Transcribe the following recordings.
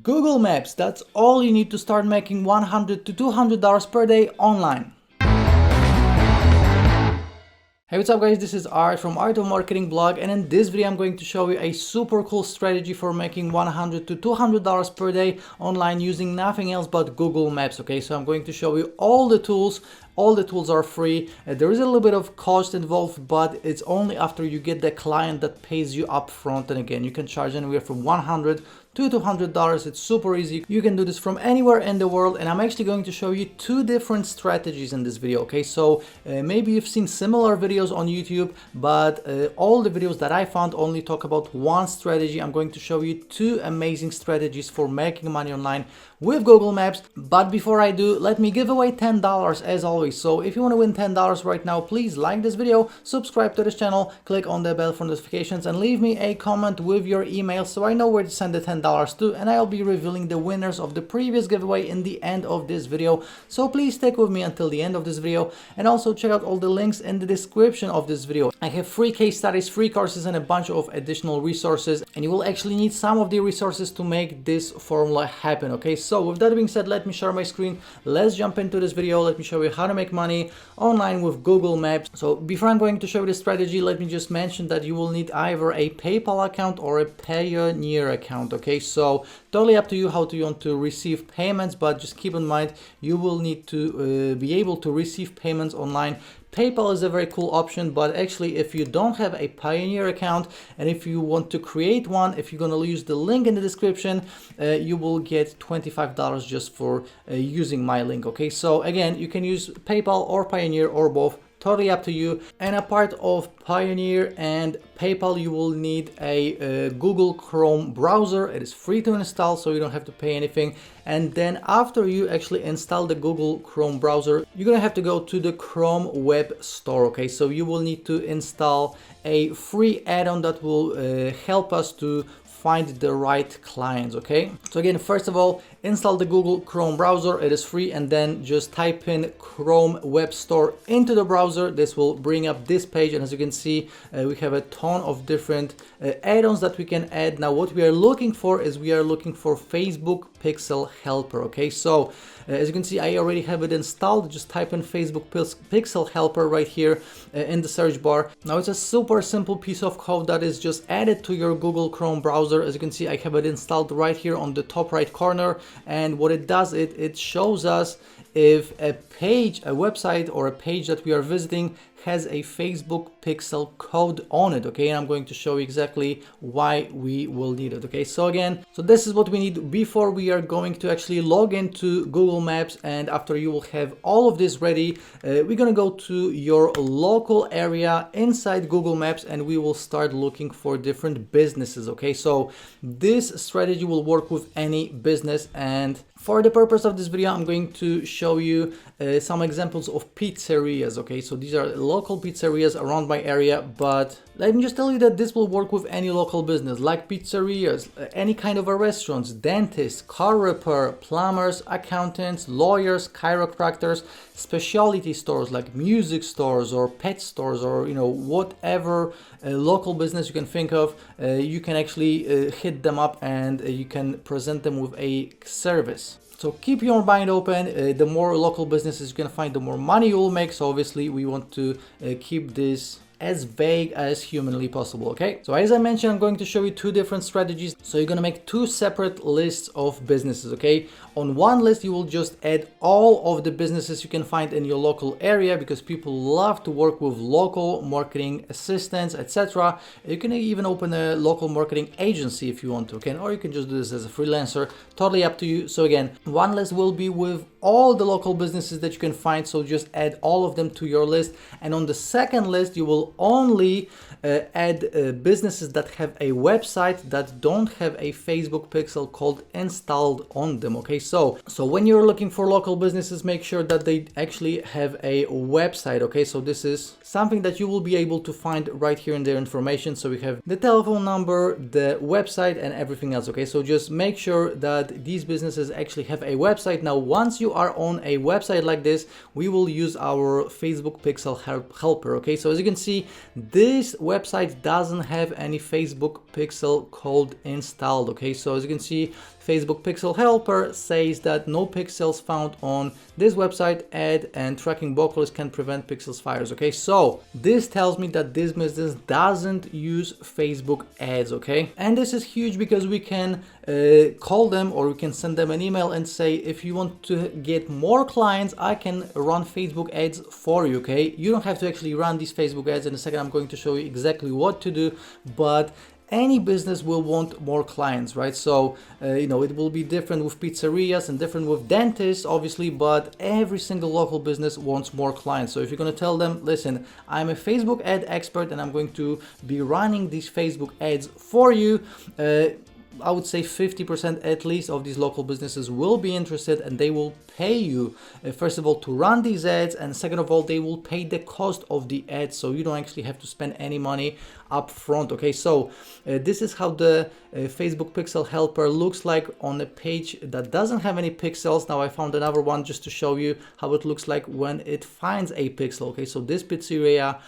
Google Maps, that's all you need to start making $100 to $200 per day online. Hey, what's up guys, this is Art from Art of Marketing blog, and in this video I'm going to show you a super cool strategy for making $100 to $200 per day online using nothing else but Google Maps. Okay, so I'm going to show you all the tools. All the tools are free. There is a little bit of cost involved, but it's only after you get the client that pays you up front. And again, you can charge anywhere from $100 to $200. It's super easy. You can do this from anywhere in the world, and I'm actually going to show you two different strategies in this video. Okay, so maybe you've seen similar videos on YouTube, but all the videos that I found only talk about one strategy. I'm going to show you two amazing strategies for making money online with Google Maps. But before I do, let me give away $10 as always. So if you want to win $10 right now, please like this video, subscribe to this channel, click on the bell for notifications, and leave me a comment with your email so I know where to send the $10 to, and I'll be revealing the winners of the previous giveaway in the end of this video. So please stick with me until the end of this video, and also check out all the links in the description of this video. I have free case studies, free courses, and a bunch of additional resources, and you will actually need some of the resources to make this formula happen. Okay, so with that being said, let me share my screen. Let's jump into this video. Let me show you how to make money online with Google Maps. So before I'm going to show you the strategy, let me just mention that you will need either a PayPal account or a Payoneer account. Okay, so totally up to you how you want to receive payments, but just keep in mind you will need to be able to receive payments online. PayPal is a very cool option, but actually if you don't have a Payoneer account and if you want to create one, if you're going to use the link in the description, you will get $25 just for using my link. Okay, so again, you can use PayPal or Payoneer or both. Totally up to you. And a part of Payoneer and PayPal, you will need a Google Chrome browser. It is free to install, so you don't have to pay anything. And then after you actually install the Google Chrome browser, you're gonna have to go to the Chrome Web Store. Okay, so you will need to install a free add-on that will help us to find the right clients. Okay, so again, first of all, install the Google Chrome browser. It is free, and then just type in Chrome Web Store into the browser. This will bring up this page, and as you can see, we have a ton of different add-ons that we can add. Now what we are looking for is we are looking for Facebook Pixel Helper. Okay, so as you can see, I already have it installed. Just type in Facebook Pixel Helper right here in the search bar. Now it's a super simple piece of code that is just added to your Google Chrome browser. As you can see, I have it installed right here on the top right corner, and what it does, it shows us if a page, a website or a page that we are visiting has a Facebook pixel code on it. Okay, and I'm going to show you exactly why we will need it. Okay, so again, so this is what we need before we are going to actually log into Google Maps. And after you will have all of this ready, we're gonna go to your local area inside Google Maps, and we will start looking for different businesses. Okay, so this strategy will work with any business, and for the purpose of this video, I'm going to show you some examples of pizzerias. Okay, so these are local pizzerias around my area, but let me just tell you that this will work with any local business like pizzerias, any kind of a restaurants, dentists, car repair, plumbers, accountants, lawyers, chiropractors, specialty stores like music stores or pet stores, or whatever local business you can think of. You can actually hit them up, and you can present them with a service. So keep your mind open. The more local businesses you can find, the more money you will make. So obviously we want to keep this as vague as humanly possible. Okay, so as I mentioned, I'm going to show you two different strategies. So you're going to make two separate lists of businesses. Okay, on one list you will just add all of the businesses you can find in your local area, because people love to work with local marketing assistants, etc. You can even open a local marketing agency if you want to. Okay, or you can just do this as a freelancer. Totally up to you. So again, one list will be with all the local businesses that you can find, so just add all of them to your list. And on the second list you will only add businesses that have a website that don't have a Facebook pixel code installed on them. Okay, so when you're looking for local businesses, make sure that they actually have a website. Okay, so this is something that you will be able to find right here in their information. So we have the telephone number, the website, and everything else. Okay, so just make sure that these businesses actually have a website. Now once you are on a website like this, we will use our Facebook pixel helper. Okay, so as you can see, this website doesn't have any Facebook pixel code installed. Okay, so as you can see, Facebook Pixel Helper says that no pixels found on this website ad and tracking vocals can prevent pixels fires. Okay, so this tells me that this business doesn't use Facebook ads. Okay, and this is huge because we can call them or we can send them an email and say, if you want to get more clients, I can run Facebook ads for you. Okay, you don't have to actually run these Facebook ads. In a second I'm going to show you exactly what to do, but any business will want more clients, right? So it will be different with pizzerias and different with dentists, obviously, but every single local business wants more clients. So if you're going to tell them, listen, I'm a Facebook ad expert and I'm going to be running these Facebook ads for you, I would say 50% at least of these local businesses will be interested, and they will pay you, first of all, to run these ads, and second of all, they will pay the cost of the ads, so you don't actually have to spend any money up front. Okay, so this is how the Facebook Pixel Helper looks like on a page that doesn't have any pixels. Now I found another one just to show you how it looks like when it finds a pixel. Okay, so this pizzeria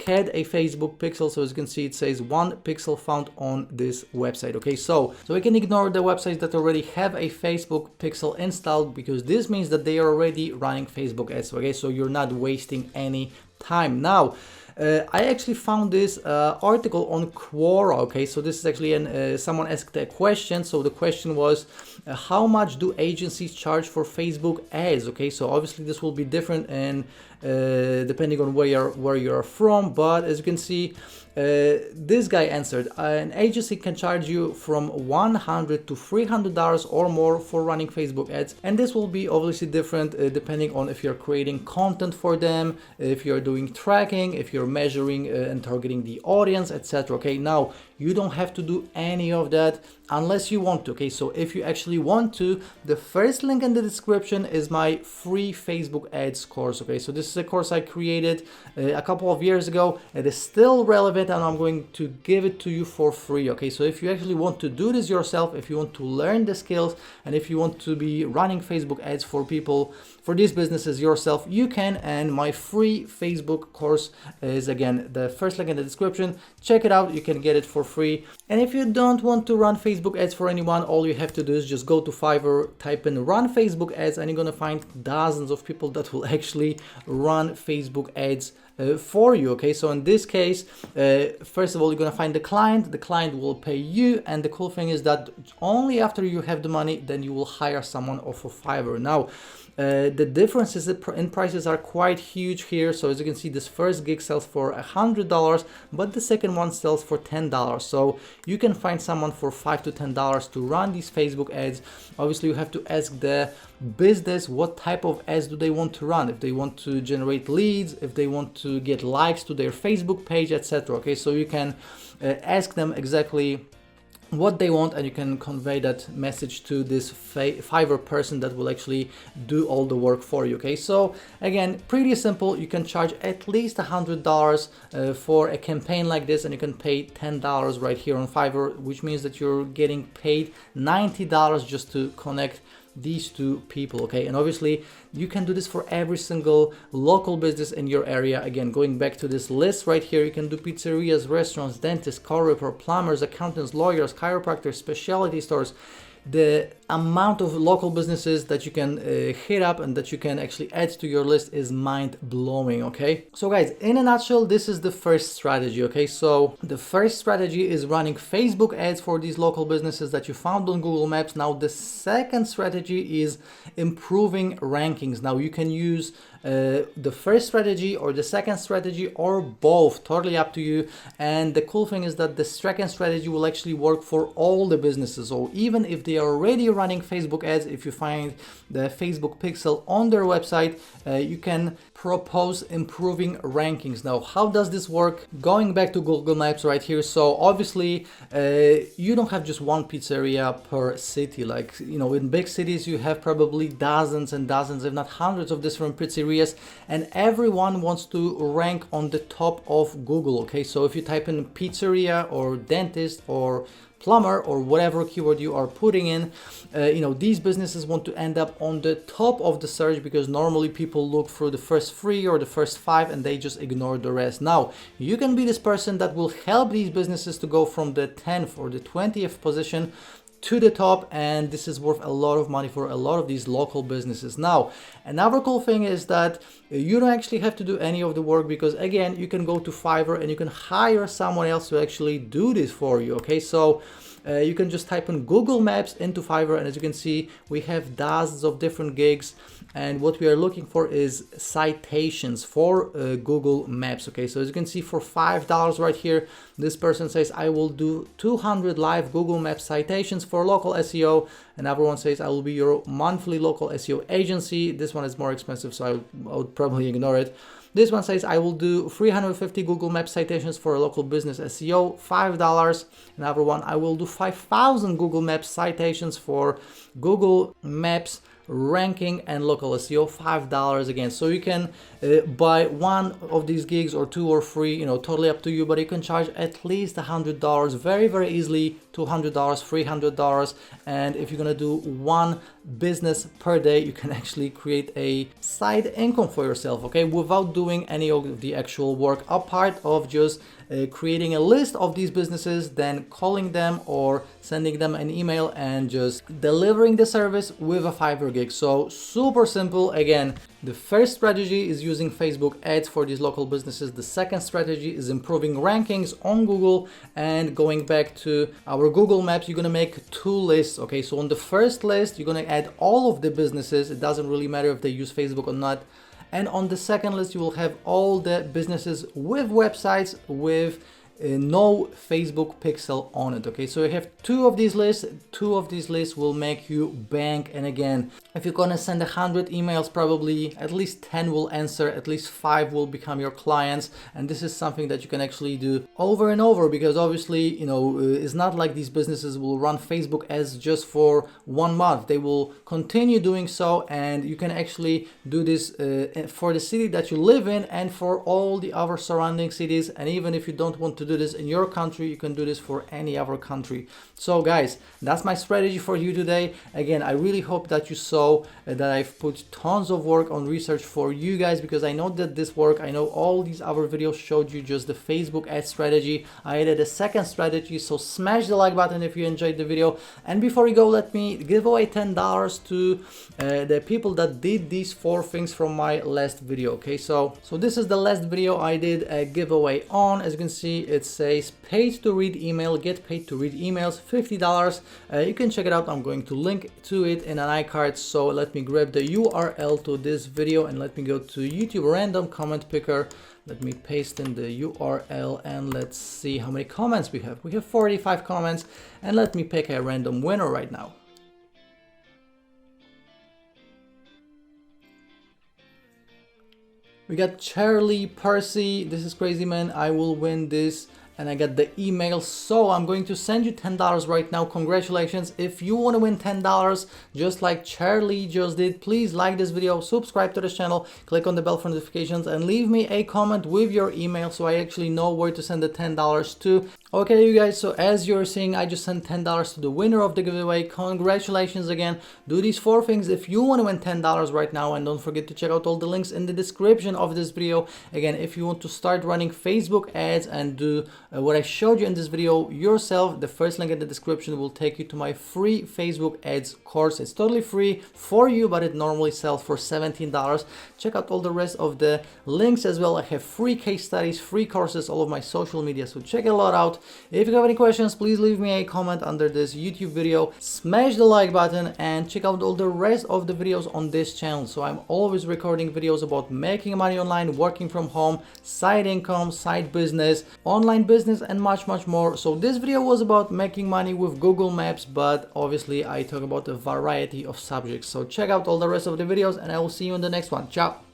had a Facebook pixel, so as you can see it says 1 pixel found on this website. Okay, so we can ignore the websites that already have a Facebook pixel installed, because this means that they are already running Facebook ads. Okay, so you're not wasting any time. Now I actually found this article on Quora. Okay, so this is actually someone asked a question. So the question was, how much do agencies charge for Facebook ads? Okay, so obviously this will be different and depending on where you're from, but as you can see, this guy answered, an agency can charge you from $100 to $300 or more for running Facebook ads, and this will be obviously different depending on if you're creating content for them, if you're doing tracking, if you're measuring and targeting the audience, etc. Okay, now you don't have to do any of that unless you want to. Okay, so if you actually want to, the first link in the description is my free Facebook ads course. Okay, so this is a course I created a couple of years ago. It is still relevant and I'm going to give it to you for free. Okay, so if you actually want to do this yourself, if you want to learn the skills, and if you want to be running Facebook ads for people, for these businesses yourself, you can. And my free Facebook course is, again, the first link in the description. Check it out, you can get it for free. And if you don't want to run Facebook ads for anyone, all you have to do is just go to Fiverr, type in run Facebook ads, and you're gonna find dozens of people that will actually run Facebook ads for you. Okay, so in this case, first of all, you're gonna find the client will pay you, and the cool thing is that only after you have the money, then you will hire someone off of Fiverr. Now the differences in prices are quite huge here. So as you can see, this first gig sells for $100, but the second one sells for $10. So you can find someone for $5 to $10 to run these Facebook ads. Obviously, you have to ask the business what type of ads do they want to run, if they want to generate leads, if they want to get likes to their Facebook page, etc. Okay, so you can ask them exactly what they want, and you can convey that message to this Fiverr person that will actually do all the work for you. Okay, so again, pretty simple. You can charge at least $100 for a campaign like this, and you can pay $10 right here on Fiverr, which means that you're getting paid $90 just to connect these two people. Okay, and obviously you can do this for every single local business in your area. Again, going back to this list right here, you can do pizzerias, restaurants, dentists, car repair, plumbers, accountants, lawyers, chiropractors, specialty stores. The amount of local businesses that you can hit up and that you can actually add to your list is mind-blowing. Okay, so guys, in a nutshell, this is the first strategy. Okay, so the first strategy is running Facebook ads for these local businesses that you found on Google Maps. Now the second strategy is improving rankings. Now you can use the first strategy or the second strategy or both, totally up to you. And the cool thing is that the second strategy will actually work for all the businesses. So even if they are already running Facebook ads, if you find the Facebook pixel on their website, you can propose improving rankings. Now, how does this work? Going back to Google Maps right here. So obviously you don't have just one pizzeria per city. Like, you know, in big cities you have probably dozens and dozens, if not hundreds of different pizzerias, and everyone wants to rank on the top of Google. Okay, so if you type in pizzeria or dentist or plumber or whatever keyword you are putting in, these businesses want to end up on the top of the search, because normally people look through the first 3 or the first 5 and they just ignore the rest. Now, you can be this person that will help these businesses to go from the 10th or the 20th position to the top, and this is worth a lot of money for a lot of these local businesses. Now, another cool thing is that you don't actually have to do any of the work, because again, you can go to Fiverr and you can hire someone else to actually do this for you. Okay, so you can just type in Google Maps into Fiverr, and as you can see, we have dozens of different gigs, and what we are looking for is citations for Google Maps. Okay, so as you can see, for $5 right here, this person says, I will do 200 live Google Maps citations for local SEO. Another one says, I will be your monthly local SEO agency. This one is more expensive, so I would probably ignore it. This one says, I will do 350 Google Maps citations for a local business SEO, $5. Another one, I will do 5,000 Google Maps citations for Google Maps ranking and local SEO, $5 again. So you can buy one of these gigs or 2 or 3, totally up to you, but you can charge at least $100 very, very easily, $200, $300. And if you're gonna do one business per day, you can actually create a side income for yourself, okay, without doing any of the actual work, apart of just creating a list of these businesses, then calling them or sending them an email and just delivering the service with a Fiverr gig. So super simple. Again, the first strategy is using Facebook ads for these local businesses. The second strategy is improving rankings on Google. And going back to our Google Maps, you're gonna make 2 lists. Okay, so on the first list, you're gonna add all of the businesses. It doesn't really matter if they use Facebook or not. And on the second list, you will have all the businesses with websites with no Facebook pixel on it. Okay, so you have 2 of these lists. 2 of these lists will make you bank. And again, if you're gonna send 100 emails, probably at least 10 will answer, at least 5 will become your clients. And this is something that you can actually do over and over, because obviously, it's not like these businesses will run Facebook ads just for 1 month. They will continue doing so, and you can actually do this for the city that you live in and for all the other surrounding cities. And even if you don't want to do this in your country, you can do this for any other country. So guys, that's my strategy for you today. Again, I really hope that you saw that I've put tons of work on research for you guys, because I know that this work, I know all these other videos showed you just the Facebook ad strategy. I added a second strategy, so smash the like button if you enjoyed the video. And before you go, let me give away $10 to the people that did these 4 things from my last video. Okay, so this is the last video I did a giveaway on. As you can see, it says paid to read email, get paid to read emails, $50. You can check it out. I'm going to link to it in an iCard. So let me grab the URL to this video and let me go to YouTube random comment picker. Let me paste in the URL and let's see how many comments we have. We have 45 comments, and let me pick a random winner right now. We got Charlie Percy. This is crazy, man. I will win this. And I got the email, so I'm going to send you $10 right now. Congratulations. If you want to win $10 just like Charlie just did, please like this video, subscribe to this channel, click on the bell for notifications, and leave me a comment with your email so I actually know where to send the $10 to. Okay, you guys, so as you're seeing, I just sent $10 to the winner of the giveaway. Congratulations again. Do these 4 things if you want to win $10 right now, and don't forget to check out all the links in the description of this video. Again, if you want to start running Facebook ads and do what I showed you in this video yourself, the first link in the description will take you to my free Facebook ads course. It's totally free for you, but it normally sells for $17. Check out all the rest of the links as well. I have free case studies, free courses, all of my social media, so check it a lot out. If you have any questions, please leave me a comment under this YouTube video, smash the like button, and check out all the rest of the videos on this channel. So I'm always recording videos about making money online, working from home, side income, side business, online business, and much more. So this video was about making money with Google Maps, but obviously I talk about a variety of subjects. So check out all the rest of the videos, and I will see you in the next one. Ciao.